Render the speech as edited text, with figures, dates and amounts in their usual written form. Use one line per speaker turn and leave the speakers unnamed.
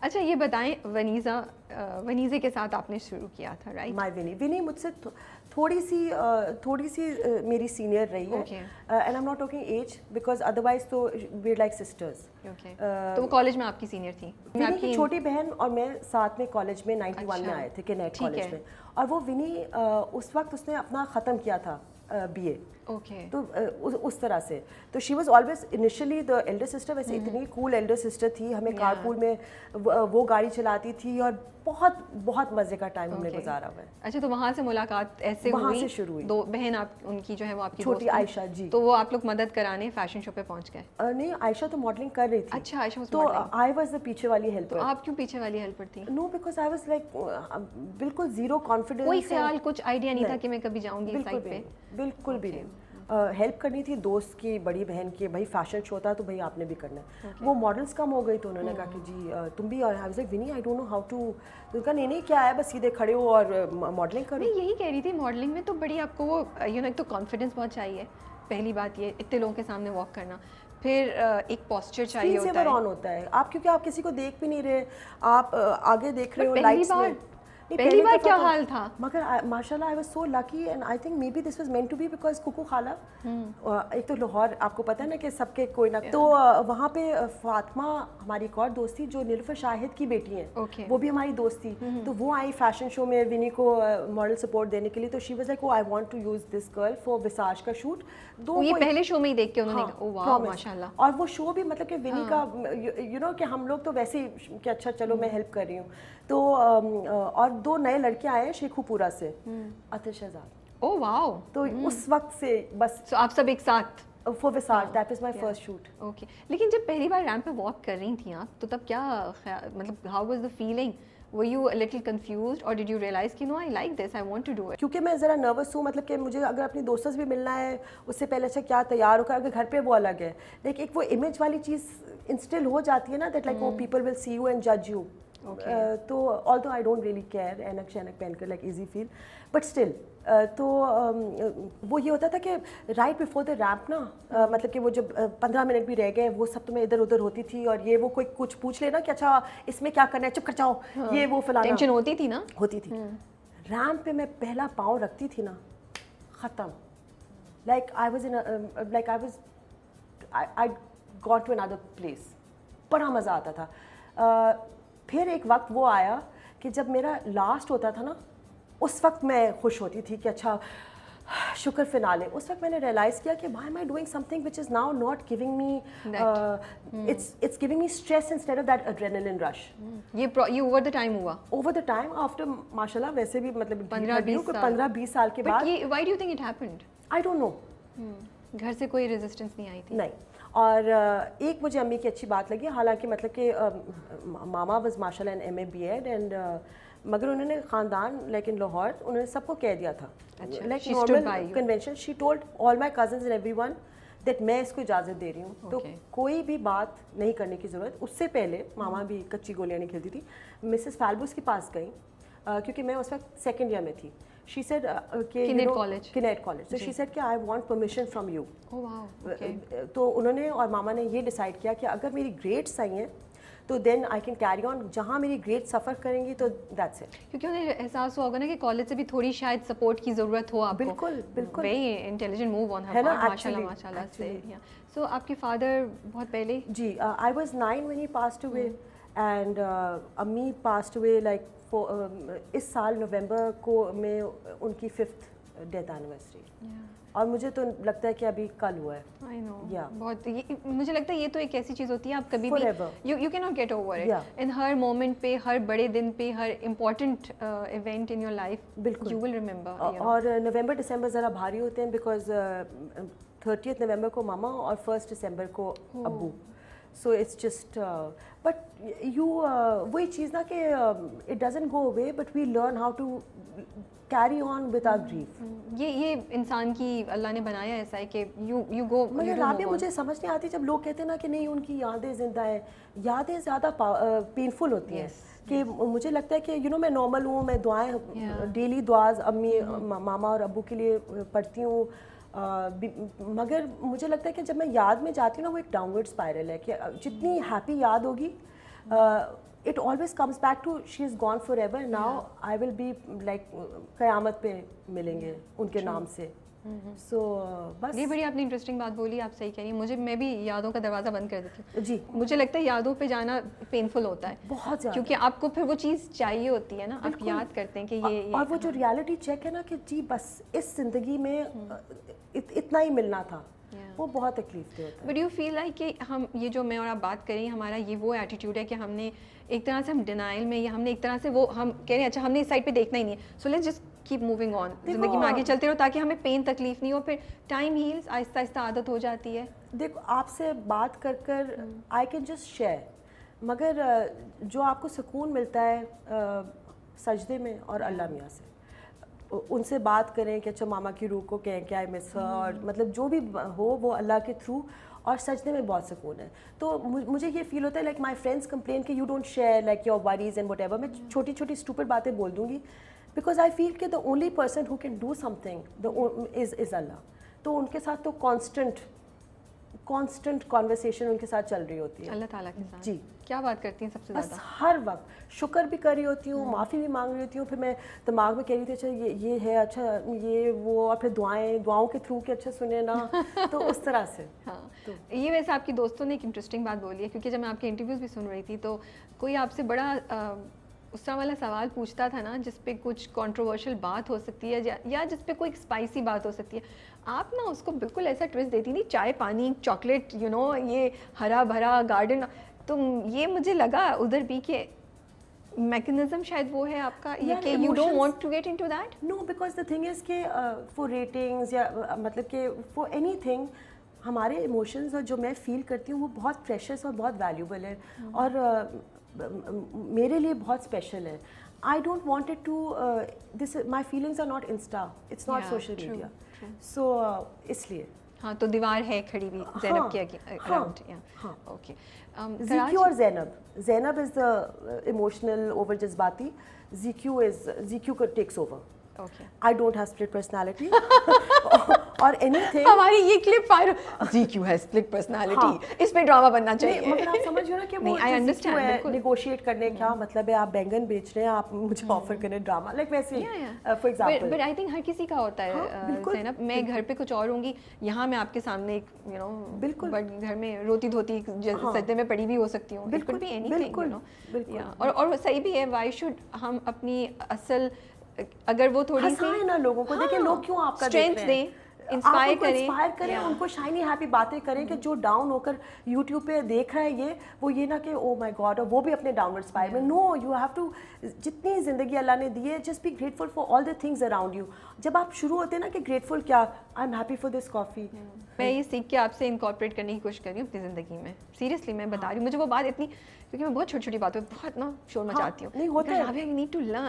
اچھا یہ بتائیں ونیزے کے ساتھ آپ نے شروع کیا تھا رائٹ؟
مائی ونی مجھ سے تھوڑی سی میری سینئر رہی ہے, and I am not talking age because otherwise تو وی لائک سسٹرز.
تو وہ کالج میں آپ کی سینئر تھی؟
ونی کی چھوٹی بہن اور میں ساتھ میں کالج میں 91 میں آئے تھے کنیٹ کالج میں, اور وہ ونی اس وقت اس نے اپنا ختم کیا تھا BA. تو اس طرح سے تو she was always initially the elder sister. ویسے اتنی کول ایلڈر سسٹر تھی, ہمیں کار پول میں وہ گاڑی چلاتی تھی اور بہت بہت مزے کا ٹائم ہم نے گزارا ہوا ہے.
اچھا تو وہاں سے ملاقات ایسے
وہاں سے شروع ہوئی.
دو بہن آپ ان کی جو ہے وہ آپ کی
چھوٹی عائشہ, جی,
تو وہ آپ لوگ مدد کرانے فیشن شو پہ پہنچ گئے؟
نہیں, عائشہ تو ماڈلنگ کر رہی تھی.
اچھا عائشہ
تو آئی واز دا پیچھے والی ہیلپر.
تو آپ کیوں پیچھے والی ہیلپر تھی؟
نو بیکاز آئی واز لائک بالکل زیرو کانفیڈنس.
کوئی خیال کچھ آئیڈیا نہیں تھا کہ میں کبھی جاؤں گی اس سائٹ پہ؟
بالکل بھی نہیں. ہیلپ کرنی تھی دوست کی بڑی بہن کی, بھائی فیشن شو تھا تو بھائی آپ نے بھی کرنا ہے. وہ ماڈلس کم ہو گئی تو انہوں نے کہا کہ جی تم بھی, اور آئی واز لائک ونی I don't know how to. تو کہا نہیں کیا ہے, بس سیدھے کھڑے ہو اور ماڈلنگ کرو.
میں یہی کہہ رہی تھی ماڈلنگ میں تو بڑی آپ کو وہ ایک تو کانفیڈنس بہت چاہیے, پہلی بات یہ اتنے لوگوں کے سامنے واک کرنا, پھر ایک پوسچر چاہیے ہوتا ہے.
آن ہوتا ہے آپ, کیونکہ آپ کسی کو دیکھ بھی نہیں رہے, آپ آگے دیکھ رہے ہو لائٹس میں.
پہلی بار کیا حال تھا,
مگر ماشاء اللہ I was so lucky, and I think maybe this was meant to be because Koko خالہ, ایک تو لاہور آپ کو پتہ ہے نا کہ سب کے کوئی نہ, تو وہاں پہ فاطمہ ہماری ایک اور دوست تھی جو نیلوفر شاہد کی بیٹی ہیں, وہ بھی ہماری دوست تھی. تو وہ آئی فیشن شو میں ونی کو ماڈل سپورٹ دینے کے لیے. تو she was like I want to use this girl for وساج کا شوٹ.
یہ پہلے شو میں ہی دیکھ کے انہوں نے کہا واو ماشاءاللہ.
اور وہ شو بھی مطلب کہ ونی کا یو نو کہ ہم لوگ تو ویسے ہی کہ اچھا چلو میں ہیلپ کر رہی ہوں. تو اور 2 نئے لڑکے آئے ہیں شیخو پورا سے, عطر شہزاد.
او واو. تو
اس وقت سے بس
آپ سب ایک ساتھ
فور وساج, that is my first shoot.
Okay, لیکن جب پہلی بار ریمپ پہ واک کر رہی تھیں آپ, تو تب کیا مطلب how was the feeling? were you a little confused or did you realize کہ no I like this, I want to do it?
کیونکہ میں ذرا نروس ہوں, مطلب کہ مجھے اگر اپنی دوستوں سے بھی ملنا ہے اس سے پہلے اچھا کیا تیار ہو کر, اگر گھر پہ وہ الگ ہے, لیکن ایک وہ امیج والی چیز انسٹل ہو جاتی ہے نا, that like people will see you and جج یو. تو although I don't really care, اینک شینک پہن کر like easy feel, but still تو وہ یہ ہوتا تھا کہ رائٹ بفور دا ریمپ نا, مطلب کہ وہ جب 15 منٹ بھی رہ گئے وہ سب تو میں ادھر ادھر ہوتی تھی, اور یہ وہ کوئی کچھ پوچھ لینا کہ اچھا اس میں کیا کرنا ہے, چپ کر جاؤ, یہ وہ فلانا.
ٹینشن ہوتی تھی نا؟
ہوتی تھی. ریمپ پہ میں پہلا پاؤں رکھتی تھی نا, ختم. Like I was I got to another place. بڑا مزہ آتا تھا. پھر ایک وقت وہ آیا کہ جب میرا لاسٹ ہوتا تھا نا, اس وقت میں خوش ہوتی تھی کہ اچھا شکر فنالے. اس وقت میں نے ریئلائز کیا کہ why am I doing something which is now not giving me, it's giving me stress instead of that adrenaline rush.
یہ اوور دا ٹائم ہوا؟
اوور دا ٹائم آفٹر ماشاء اللہ ویسے بھی مطلب
15-20
سال کے بعد.
Why do you think it happened?
I don't know.
گھر سے کوئی ریزسٹنس نہیں آئی تھی؟
نہیں. اور ایک مجھے امی کی اچھی بات لگی, حالانکہ مطلب کہ ماما واز ماشاء اللہ این MA BEd, اینڈ مگر انہوں نے خاندان لیکن لاہور انہوں نے سب کو کہہ دیا تھا like normal convention. She told all my cousins and every one that میں اس کو اجازت دے رہی ہوں, تو کوئی بھی بات نہیں کرنے کی ضرورت. اس سے پہلے ماما بھی کچی گولیاں نہیں کھیلتی تھی. مسز فیلبوس کے پاس گئی کیونکہ میں اس وقت 2nd year میں تھی. She said Kinnaird College. So she said کہ I want permission from you.
Oh wow.
تو انہوں نے اور ماما نے یہ ڈیسائیڈ کیا کہ اگر میری گریڈس آئی ہیں تو دین آئی کین کیری آن, جہاں میری گریڈ سفر کریں گی تو دیٹس اٹ.
کیونکہ انہیں احساس ہوا ہوگا نا کہ کالج سے بھی تھوڑی شاید سپورٹ کی ضرورت ہو آپ کو.
بالکل بالکل.
Very intelligent move on Hare part, ماشاءاللہ ماشاءاللہ سے. سو آپ کے فادر بہت پہلے؟
جی, I was 9 when he passed away, and امی passed away like اس سال نومبر کو میں ان کی 5th ڈیتھ اینیورسری. اور مجھے تو لگتا ہے کہ ابھی کل ہوا ہے.
I know. بہت مجھے لگتا ہے یہ تو ایک ایسی چیز ہوتی ہے آپ کبھی بھی you cannot get over it. In ہر مومنٹ پہ, ہر بڑے دن پہ, ہر important event in your life you will remember.
اور نومبر دسمبر ذرا بھاری ہوتے ہیں بیکاز 30th نومبر کو ماما اور 1st دسمبر کو ابو. So it's just but you وہی چیز نا کہ it doesn't go away but we learn how to carry on with our grief.
یہ انسان کی اللہ نے بنایا ایسا ہے کہ you go.
مگر رابعہ مجھے سمجھ نہیں آتی جب لوگ کہتے ہیں نا کہ نہیں ان کی یادیں زندہ ہیں. یادیں زیادہ پینفل ہوتی ہیں کہ مجھے لگتا ہے کہ میں نارمل ہوں, میں دعائیں ڈیلی دعاز امی ماما اور ابو کے لیے پڑھتی ہوں, مگر مجھے لگتا ہے کہ جب میں یاد میں جاتی ہوں نا وہ ایک ڈاؤن ورڈ اسپائرل ہے کہ جتنی ہیپی یاد ہوگی it always comes back to she is gone forever. Now I will be like قیامت پہ ملیں گے ان کے نام سے. سو بس
یہ بڑی آپ نے انٹرسٹنگ بات بولی, آپ صحیح کہہ رہی ہیں. میں بھی یادوں کا دروازہ بند کر دیتی ہوں.
جی
مجھے لگتا ہے یادوں پہ جانا پینفل ہوتا ہے
بہت زیادہ,
کیونکہ آپ کو پھر وہ چیز چاہیے ہوتی ہے نا, آپ یاد کرتے ہیں کہ یہ
اور وہ جو ریالٹی چیک ہے نا کہ جی بس اس زندگی میں اتنا ہی ملنا تھا, وہ بہت تکلیف دہ ہوتا ہے.
بٹ یو فیل لائک کہ ہم یہ جو میں اور آپ بات کریں, ہمارا یہ وہ ایٹیٹیوڈ ہے کہ ہم نے ایک طرح سے ہم ڈینائل میں, یا ہم نے ایک طرح سے وہ ہم کہہ رہے ہیں اچھا ہم نے اس سائڈ پہ دیکھنا ہی نہیں ہے, so let's just keep moving on, زندگی میں آگے چلتے رہو تاکہ ہمیں پین تکلیف نہیں ہو, پھر ٹائم ہیلز, آہستہ آہستہ عادت ہو جاتی ہے.
دیکھو آپ سے بات کر کر آئی کین جسٹ شیئر, مگر جو آپ کو سکون ملتا ہے سجدے میں اور اللہ میاں سے, ان سے بات کریں کہ اچھا ماما کی روح کو کہیں کہ آئی مس ہر, اور مطلب جو بھی ہو وہ اللہ کے تھرو, اور سجدے میں بہت سکون ہے. تو مجھے یہ فیل ہوتا ہے لائک مائی فرینڈس کمپلین کہ you don't share like your worries and what ever. میں چھوٹی چھوٹی اسٹوپڈ باتیں بول دوں گی بیکاز آئی فیل کہ the only person who can do something is اللہ. تو ان کے ساتھ تو کانسٹنٹ کانورسیشن ان کے ساتھ چل رہی ہوتی ہے
اللہ تعالیٰ کے ساتھ.
جی
کیا بات کرتی ہیں سب سے
بس
زیادہ؟
ہر وقت شکر بھی کر رہی ہوتی ہوں, معافی بھی مانگ رہی ہوتی ہوں, پھر میں دماغ میں کہہ رہی تھی اچھا یہ ہے, اچھا یہ وہ, اور پھر دعاؤں کے تھرو کہ اچھا سنیں نا, تو اس طرح سے.
ہاں یہ ویسے آپ کی دوستوں نے ایک انٹرسٹنگ بات بولی ہے, کیونکہ جب میں آپ کے انٹرویوز بھی سن رہی تھی تو کوئی آپ سے بڑا اس طرح والا سوال پوچھتا تھا نا جس پہ کچھ کنٹروورشل بات ہو سکتی ہے, یا جس پہ کوئی اسپائسی بات ہو سکتی ہے, آپ نا اس کو بالکل ایسا ٹوسٹ دیتی تھی, چائے پانی چاکلیٹ یو نو, یہ ہرا بھرا گارڈن. تو یہ مجھے لگا ادھر بھی کہ میکنزم شاید وہ ہے آپ کا, یہ کہ you don't want to get into that.
No because the thing is کہ فار ریٹنگز یا مطلب کہ فار اینی تھنگ ہمارے ایموشنز اور جو میں فیل کرتی ہوں وہ بہت پریشیس اور بہت ویلیوبل ہے, اور میرے لیے بہت اسپیشل ہے. I don't want it to this, my feelings are not Insta, it's not social media, so اس لیے.
ہاں تو دیوار ہے کھڑی ہوئی زینب کے اراؤنڈ. اوکے
زیکیو اور زینب از دا ایموشنل اوور جذباتی, ZQ takes over. I don't have split personality or anything.
ہماری یہ clip fire, ZQ has split personality, اس پہ ڈرامہ بننا چاہیے.
مگر آپ سمجھ رہے ہو نا کہ وہ نیگوشیٹ کرنے, کیا مطلب ہے آپ بینگن بیچ رہے ہیں, آپ مجھے آفر کریں ڈرامہ, لائک ویسے for example.
But I think ہر کسی کا ہوتا ہے زینب, میں گھر پہ کچھ اور ہوں گی, یہاں میں آپ کے سامنے ایک یو نو بالکل, بٹ گھر میں روتی دھوتی سجدے میں پڑی بھی ہو سکتی ہوں. It could be anything you know, اور صحیح بھی ہے. وائی شوڈ ہم اپنی اصل, اگر وہ تھوڑی سی
نا لوگوں کو دیکھیں, لوگ کیوں آپ کا
اسٹرینتھ دیں, انسپائر
کریں, ان کو شائنی ہیپی باتیں کریں کہ جو ڈاؤن ہو کر یوٹیوب پہ دیکھ رہا ہے وہ یہ نہ کہ او مائی گاڈ, اور وہ بھی اپنے ڈاؤن ورڈ اسپائر میں. نو, یو ہیو ٹو, جتنی زندگی اللہ نے دی ہے just be grateful for all the things around you. جب آپ شروع ہوتے ہیں نا کہ گریٹفل کیا, I am happy for this کافی,
میں یہ سیکھ کے آپ سے انکارپوریٹ کرنے کی کوشش کر رہی ہوں اپنی زندگی میں. سیریسلی میں بتا رہی ہوں, مجھے وہ بات اتنی, کیونکہ میں بہت چھوٹی چھوٹی باتوں پہ بہت نا شور مچاتی ہوں.
نہیں ہوتا ہے,
I need to learn.